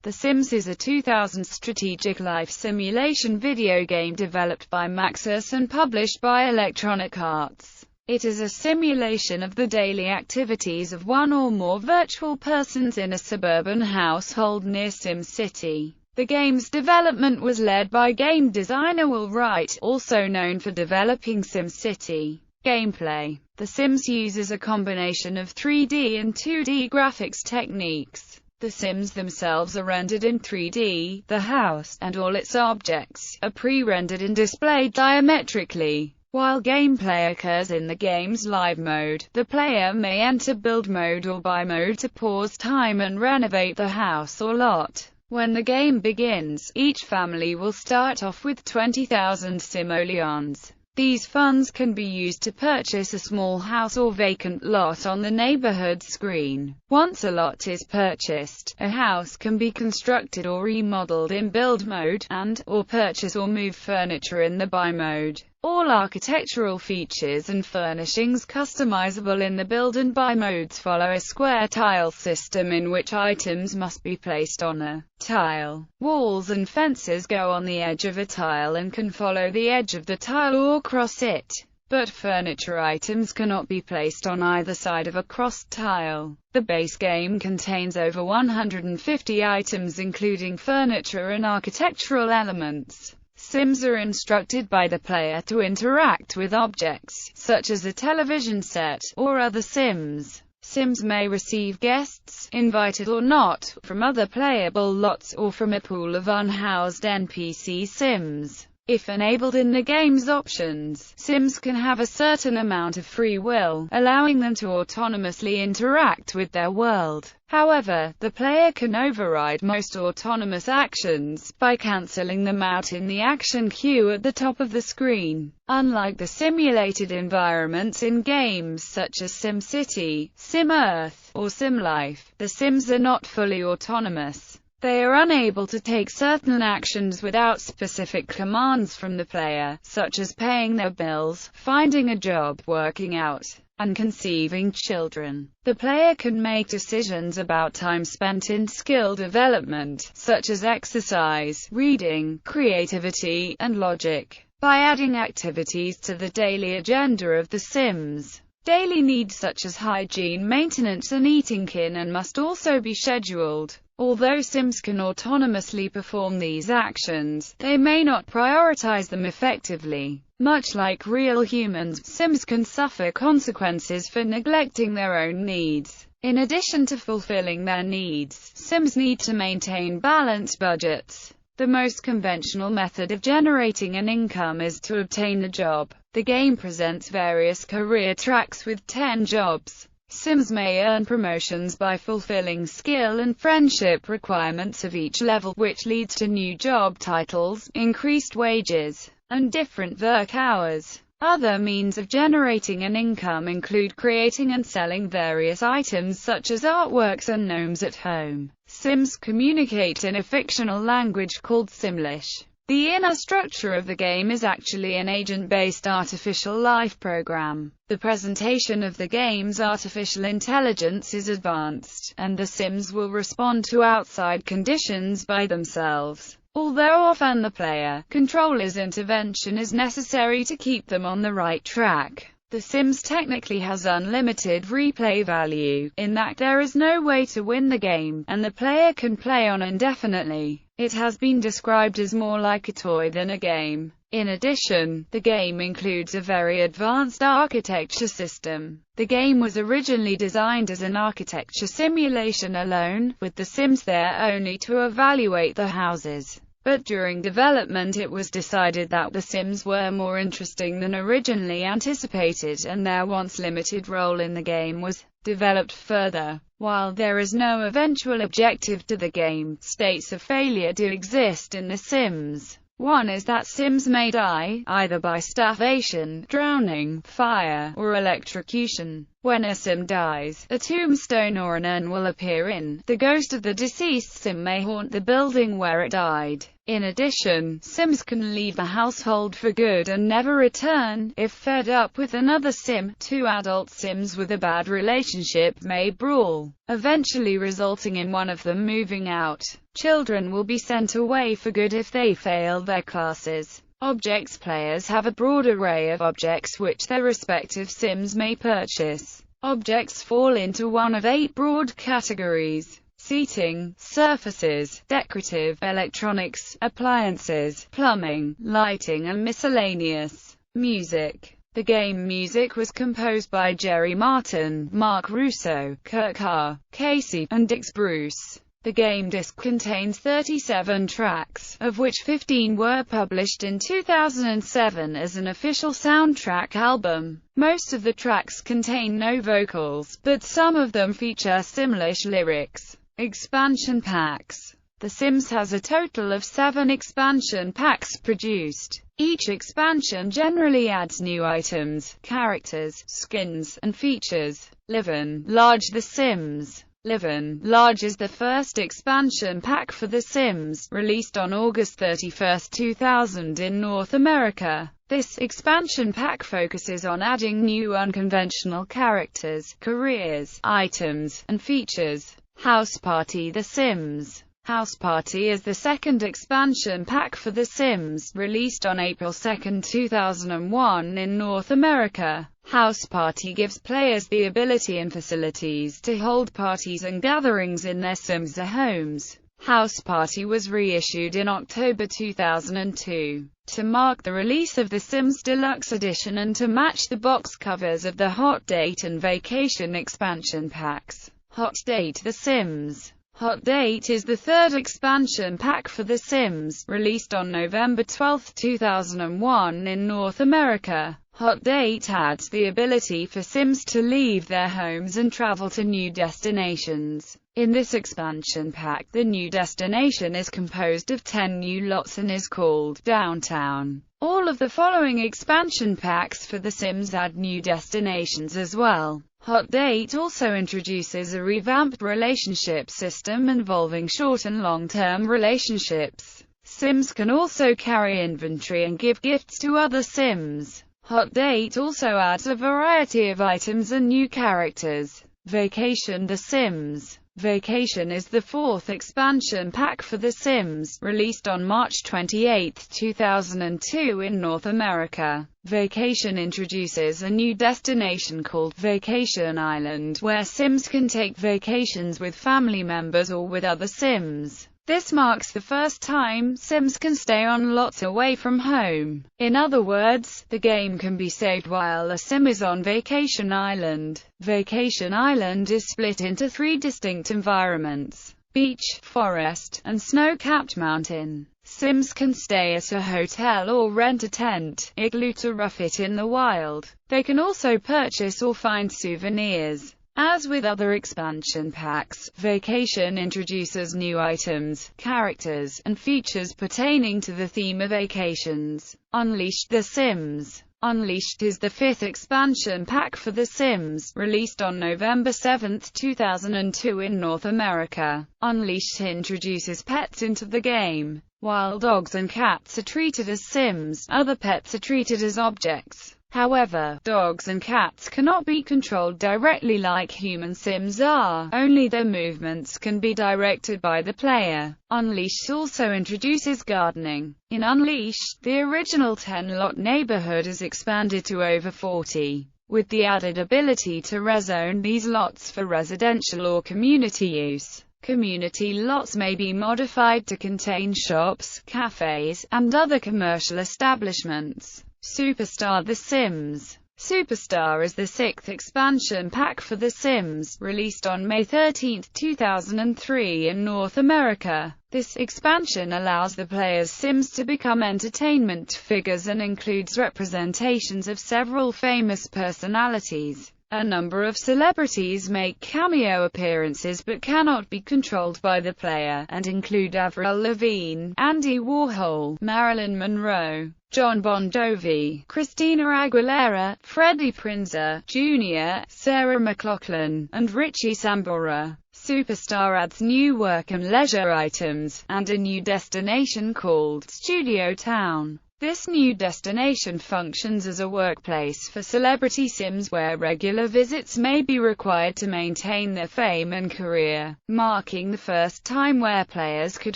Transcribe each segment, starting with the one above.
The Sims is a 2000 strategic life simulation video game developed by Maxis and published by Electronic Arts. It is a simulation of the daily activities of one or more virtual persons in a suburban household near SimCity. The game's development was led by game designer Will Wright, also known for developing SimCity. Gameplay. The Sims uses a combination of 3D and 2D graphics techniques. The Sims themselves are rendered in 3D, the house, and all its objects, are pre-rendered and displayed diametrically. While gameplay occurs in the game's live mode, the player may enter build mode or buy mode to pause time and renovate the house or lot. When the game begins, each family will start off with 20,000 simoleons. These funds can be used to purchase a small house or vacant lot on the neighborhood screen. Once a lot is purchased, a house can be constructed or remodeled in build mode, or purchase or move furniture in the buy mode. All architectural features and furnishings customizable in the build and buy modes follow a square tile system in which items must be placed on a tile. Walls and fences go on the edge of a tile and can follow the edge of the tile or cross it. But furniture items cannot be placed on either side of a crossed tile. The base game contains over 150 items including furniture and architectural elements. Sims are instructed by the player to interact with objects, such as a television set, or other Sims. Sims may receive guests, invited or not, from other playable lots or from a pool of unhoused NPC Sims. If enabled in the game's options, Sims can have a certain amount of free will, allowing them to autonomously interact with their world. However, the player can override most autonomous actions by cancelling them out in the action queue at the top of the screen. Unlike the simulated environments in games such as SimCity, SimEarth, or SimLife, the Sims are not fully autonomous. They are unable to take certain actions without specific commands from the player, such as paying their bills, finding a job, working out, and conceiving children. The player can make decisions about time spent in skill development, such as exercise, reading, creativity, and logic, by adding activities to the daily agenda of the Sims. Daily needs such as hygiene, maintenance, and eating can and must also be scheduled. Although Sims can autonomously perform these actions, they may not prioritize them effectively. Much like real humans, Sims can suffer consequences for neglecting their own needs. In addition to fulfilling their needs, Sims need to maintain balanced budgets. The most conventional method of generating an income is to obtain a job. The game presents various career tracks with 10 jobs. Sims may earn promotions by fulfilling skill and friendship requirements of each level, which leads to new job titles, increased wages, and different work hours. Other means of generating an income include creating and selling various items such as artworks and gnomes at home. Sims communicate in a fictional language called Simlish. The inner structure of the game is actually an agent-based artificial life program. The presentation of the game's artificial intelligence is advanced, and the Sims will respond to outside conditions by themselves. Although often the player controller's intervention is necessary to keep them on the right track. The Sims technically has unlimited replay value, in that there is no way to win the game, and the player can play on indefinitely. It has been described as more like a toy than a game. In addition, the game includes a very advanced architecture system. The game was originally designed as an architecture simulation alone, with the Sims there only to evaluate the houses. But during development it was decided that the Sims were more interesting than originally anticipated, and their once limited role in the game was developed further. While there is no eventual objective to the game, states of failure do exist in The Sims. One is that Sims may die, either by starvation, drowning, fire, or electrocution. When a Sim dies, a tombstone or an urn will appear in. The ghost of the deceased Sim may haunt the building where it died. In addition, Sims can leave the household for good and never return. If fed up with another Sim, two adult Sims with a bad relationship may brawl, eventually resulting in one of them moving out. Children will be sent away for good if they fail their classes. Objects. Players have a broad array of objects which their respective Sims may purchase. Objects fall into one of 8 broad categories: seating, surfaces, decorative, electronics, appliances, plumbing, lighting and miscellaneous. Music. The game music was composed by Jerry Martin, Mark Russo, Kirk Carr, Casey, and Dix Bruce. The game disc contains 37 tracks, of which 15 were published in 2007 as an official soundtrack album. Most of the tracks contain no vocals, but some of them feature Simlish lyrics. Expansion packs. The Sims has a total of 7 expansion packs produced. Each expansion generally adds new items, characters, skins, and features. Live and Large. The Sims Live and Large is the first expansion pack for The Sims, released on August 31, 2000 in North America. This expansion pack focuses on adding new unconventional characters, careers, items, and features. House Party. The Sims House Party is the second expansion pack for The Sims, released on April 2, 2001 in North America. House Party gives players the ability and facilities to hold parties and gatherings in their Sims' homes. House Party was reissued in October 2002. To mark the release of The Sims Deluxe Edition and to match the box covers of the Hot Date and Vacation expansion packs. Hot Date. The Sims Hot Date is the third expansion pack for The Sims, released on November 12, 2001 in North America. Hot Date adds the ability for Sims to leave their homes and travel to new destinations. In this expansion pack, the new destination is composed of 10 new lots and is called Downtown. All of the following expansion packs for The Sims add new destinations as well. Hot Date also introduces a revamped relationship system involving short and long-term relationships. Sims can also carry inventory and give gifts to other Sims. Hot Date also adds a variety of items and new characters. Vacation. The Sims Vacation is the fourth expansion pack for The Sims, released on March 28, 2002 in North America. Vacation introduces a new destination called Vacation Island, where Sims can take vacations with family members or with other Sims. This marks the first time Sims can stay on lots away from home. In other words, the game can be saved while a Sim is on Vacation Island. Vacation Island is split into 3 distinct environments: beach, forest, and snow-capped mountain. Sims can stay at a hotel or rent a tent, igloo to rough it in the wild. They can also purchase or find souvenirs. As with other expansion packs, Vacation introduces new items, characters, and features pertaining to the theme of vacations. Unleashed. The Sims Unleashed is the 5th expansion pack for The Sims, released on November 7, 2002 in North America. Unleashed introduces pets into the game. While dogs and cats are treated as Sims, other pets are treated as objects. However, dogs and cats cannot be controlled directly like human Sims are. Only their movements can be directed by the player. Unleashed also introduces gardening. In Unleashed, the original 10-lot neighborhood is expanded to over 40, with the added ability to rezone these lots for residential or community use. Community lots may be modified to contain shops, cafes, and other commercial establishments. Superstar. The Sims Superstar is the 6th expansion pack for The Sims, released on May 13, 2003 in North America. This expansion allows the player's Sims to become entertainment figures and includes representations of several famous personalities. A number of celebrities make cameo appearances but cannot be controlled by the player, and include Avril Lavigne, Andy Warhol, Marilyn Monroe, John Bon Jovi, Christina Aguilera, Freddie Prinze Jr., Sarah McLachlan, and Richie Sambora. Superstar adds new work and leisure items, and a new destination called Studio Town. This new destination functions as a workplace for celebrity Sims where regular visits may be required to maintain their fame and career, marking the first time where players could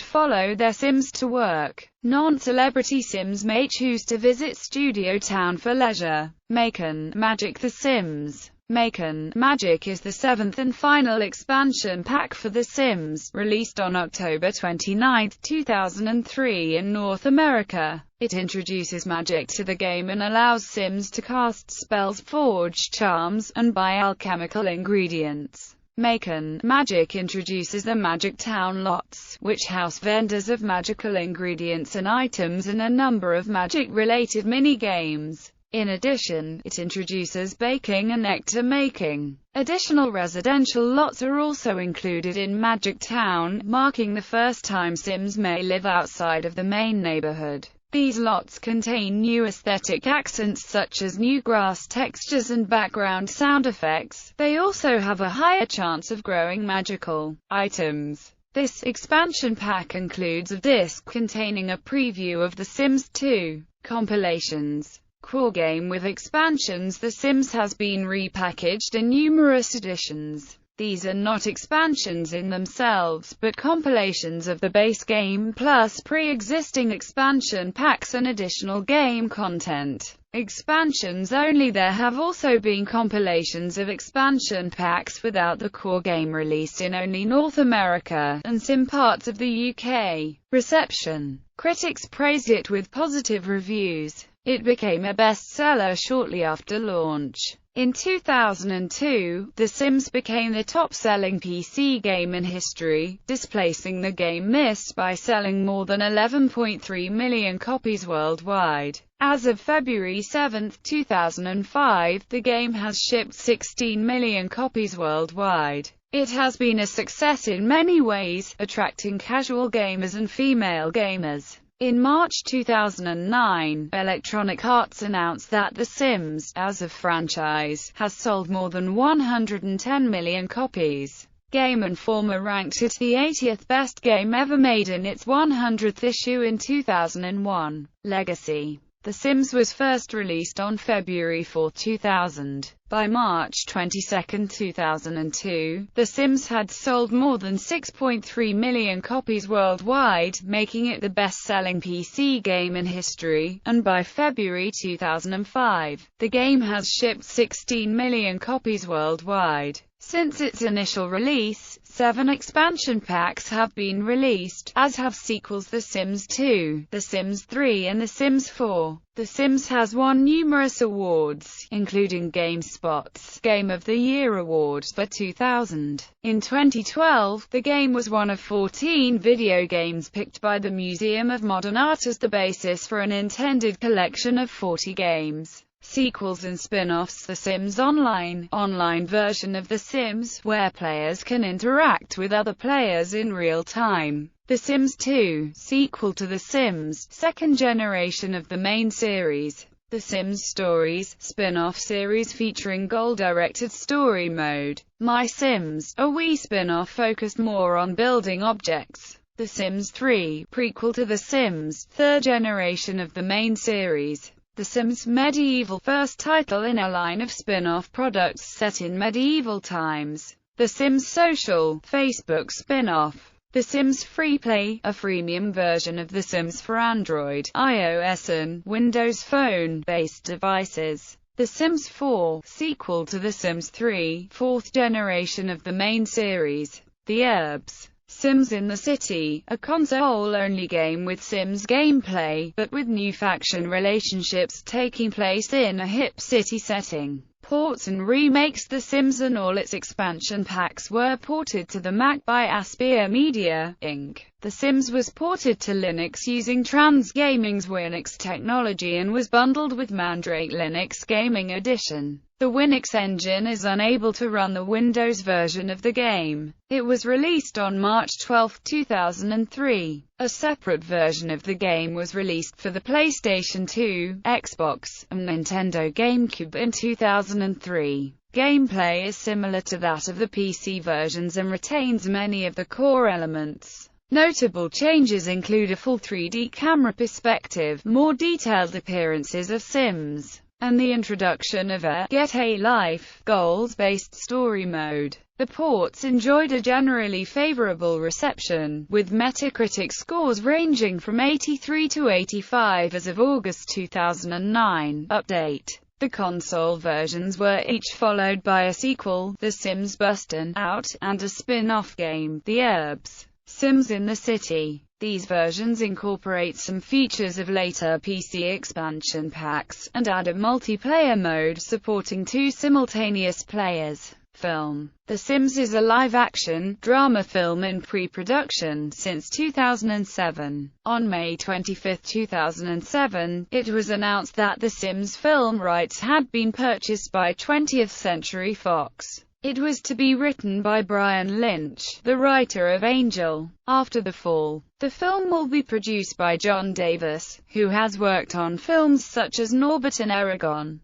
follow their Sims to work. Non-celebrity Sims may choose to visit Studio Town for leisure. Make Magic: The Sims. Make Magic is the seventh and final expansion pack for The Sims, released on October 29, 2003 in North America. It introduces magic to the game and allows Sims to cast spells, forge charms, and buy alchemical ingredients. Make Magic introduces the Magic Town lots, which house vendors of magical ingredients and items and a number of magic-related mini-games. In addition, it introduces baking and nectar making. Additional residential lots are also included in Magic Town, marking the first time Sims may live outside of the main neighborhood. These lots contain new aesthetic accents such as new grass textures and background sound effects. They also have a higher chance of growing magical items. This expansion pack includes a disc containing a preview of The Sims 2 compilations. Core game with expansions. The Sims has been repackaged in numerous editions. These are not expansions in themselves, but compilations of the base game plus pre-existing expansion packs and additional game content. Expansions only. There have also been compilations of expansion packs without the core game released in only North America, and some parts of the UK. Reception. Critics praised it with positive reviews. It became a bestseller shortly after launch. In 2002, The Sims became the top-selling PC game in history, displacing the game Myst by selling more than 11.3 million copies worldwide. As of February 7, 2005, the game has shipped 16 million copies worldwide. It has been a success in many ways, attracting casual gamers and female gamers. In March 2009, Electronic Arts announced that The Sims, as a franchise, has sold more than 110 million copies. Game Informer ranked it the 80th best game ever made in its 100th issue in 2001. Legacy. The Sims was first released on February 4, 2000. By March 22, 2002, The Sims had sold more than 6.3 million copies worldwide, making it the best-selling PC game in history, and by February 2005, the game has shipped 16 million copies worldwide. Since its initial release, 7 expansion packs have been released, as have sequels The Sims 2, The Sims 3 and The Sims 4. The Sims has won numerous awards, including GameSpot's Game of the Year Award for 2000. In 2012, the game was one of 14 video games picked by the Museum of Modern Art as the basis for an intended collection of 40 games. Sequels and spin-offs. The Sims Online version of The Sims, where players can interact with other players in real time. The Sims 2, sequel to The Sims, second generation of the main series. The Sims Stories, spin-off series featuring goal-directed story mode. My Sims, a Wii spin-off focused more on building objects. The Sims 3, prequel to The Sims, third generation of the main series. The Sims Medieval, first title in a line of spin-off products set in medieval times. The Sims Social, Facebook spin-off. The Sims Freeplay, a freemium version of The Sims for Android, iOS and Windows Phone-based devices. The Sims 4, sequel to The Sims 3, fourth generation of the main series. The Urbs. Sims in the City, a console-only game with Sims gameplay, but with new faction relationships taking place in a hip city setting. Ports and remakes. The Sims and all its expansion packs were ported to the Mac by Aspyr Media, Inc. The Sims was ported to Linux using Transgaming's Winx technology and was bundled with Mandrake Linux Gaming Edition. The Winx engine is unable to run the Windows version of the game. It was released on March 12, 2003. A separate version of the game was released for the PlayStation 2, Xbox, and Nintendo GameCube in 2003. Gameplay is similar to that of the PC versions and retains many of the core elements. Notable changes include a full 3D camera perspective, more detailed appearances of Sims, and the introduction of a Get a Life goals-based story mode. The ports enjoyed a generally favorable reception, with Metacritic scores ranging from 83 to 85 as of August 2009. Update. The console versions were each followed by a sequel, The Sims Bustin' Out, and a spin-off game, The Urbs. Sims in the City. These versions incorporate some features of later PC expansion packs, and add a multiplayer mode supporting 2 simultaneous players. Film. The Sims is a live-action, drama film in pre-production since 2007. On May 25, 2007, it was announced that The Sims film rights had been purchased by 20th Century Fox. It was to be written by Brian Lynch, the writer of Angel. After the Fall. The film will be produced by John Davis, who has worked on films such as Norbit and Eragon.